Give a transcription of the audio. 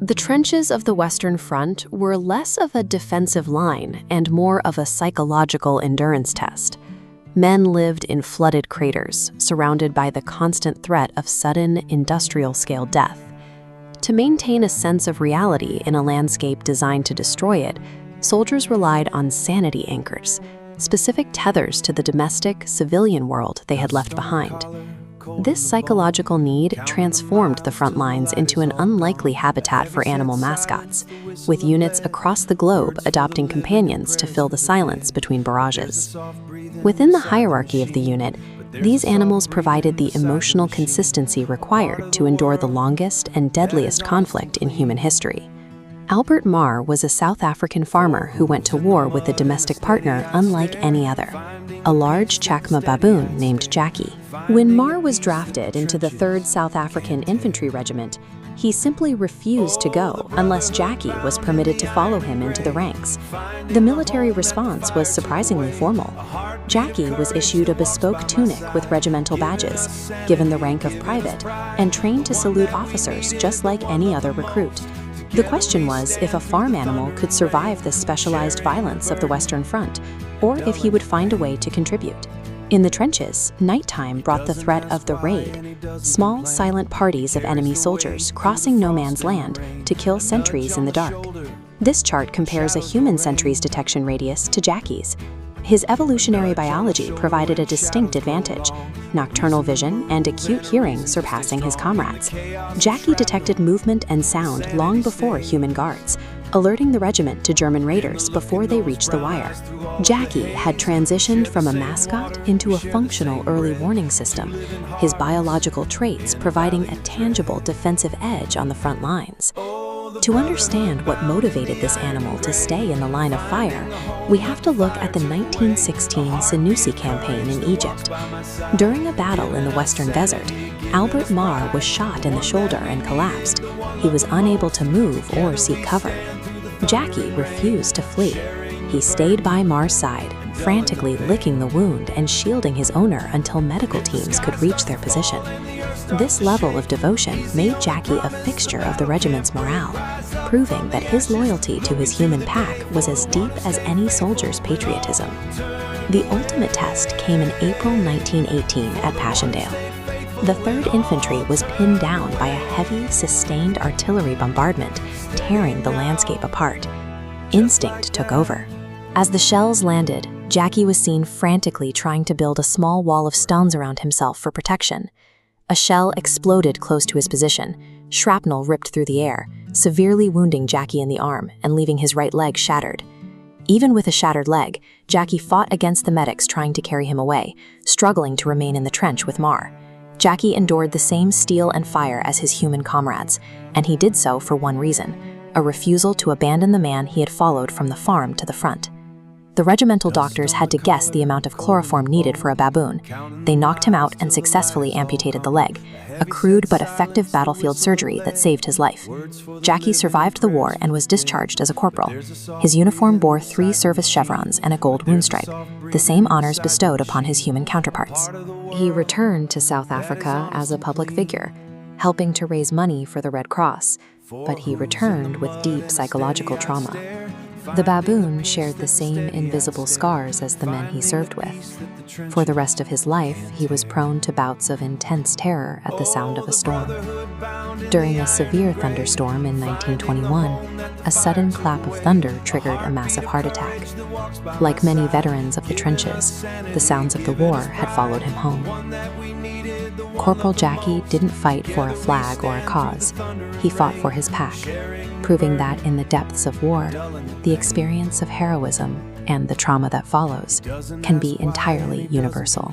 The trenches of the Western Front were less of a defensive line and more of a psychological endurance test. Men lived in flooded craters, surrounded by the constant threat of sudden, industrial-scale death. To maintain a sense of reality in a landscape designed to destroy it, soldiers relied on sanity anchors, specific tethers to the domestic, civilian world they had left behind. This psychological need transformed the front lines into an unlikely habitat for animal mascots, with units across the globe adopting companions to fill the silence between barrages. Within the hierarchy of the unit, these animals provided the emotional consistency required to endure the longest and deadliest conflict in human history. Albert Marr was a South African farmer who went to war with a domestic partner unlike any other, a large Chacma baboon named Jackie. When Marr was drafted into the 3rd South African Infantry Regiment, he simply refused to go unless Jackie was permitted to follow him into the ranks. The military response was surprisingly formal. Jackie was issued a bespoke tunic with regimental badges, given the rank of private, and trained to salute officers just like any other recruit. The question was if a farm animal could survive the specialized violence of the Western Front, or if he would find a way to contribute. In the trenches, nighttime brought the threat of the raid, small, silent parties of enemy soldiers crossing no man's land to kill sentries in the dark. This chart compares a human sentry's detection radius to Jackie's. His evolutionary biology provided a distinct advantage, nocturnal vision and acute hearing surpassing his comrades. Jackie detected movement and sound long before human guards, alerting the regiment to German raiders before they reached the wire. Jackie had transitioned from a mascot into a functional early warning system, his biological traits providing a tangible defensive edge on the front lines. To understand what motivated this animal to stay in the line of fire, we have to look at the 1916 Senussi campaign in Egypt. During a battle in the Western Desert, Albert Marr was shot in the shoulder and collapsed. He was unable to move or seek cover. Jackie refused to flee. He stayed by Marr's side, frantically licking the wound and shielding his owner until medical teams could reach their position. This level of devotion made Jackie a fixture of the regiment's morale, proving that his loyalty to his human pack was as deep as any soldier's patriotism. The ultimate test came in April 1918 at Passchendaele. The 3rd Infantry was pinned down by a heavy, sustained artillery bombardment, tearing the landscape apart. Instinct took over. As the shells landed, Jackie was seen frantically trying to build a small wall of stones around himself for protection. A shell exploded close to his position. Shrapnel ripped through the air, severely wounding Jackie in the arm and leaving his right leg shattered. Even with a shattered leg, Jackie fought against the medics trying to carry him away, struggling to remain in the trench with Marr. Jackie endured the same steel and fire as his human comrades, and he did so for one reason: a refusal to abandon the man he had followed from the farm to the front. The regimental doctors had to guess the amount of chloroform needed for a baboon. They knocked him out and successfully amputated the leg, a crude but effective battlefield surgery that saved his life. Jackie survived the war and was discharged as a corporal. His uniform bore 3 service chevrons and a gold wound stripe, the same honors bestowed upon his human counterparts. He returned to South Africa as a public figure, helping to raise money for the Red Cross, but he returned with deep psychological trauma. The baboon shared the same invisible scars as the men he served with. For the rest of his life, he was prone to bouts of intense terror at the sound of a storm. During a severe thunderstorm in 1921, a sudden clap of thunder triggered a massive heart attack. Like many veterans of the trenches, the sounds of the war had followed him home. Corporal Jackie didn't fight for a flag or a cause. He fought for his pack, proving that in the depths of war, the experience of heroism and the trauma that follows can be entirely universal.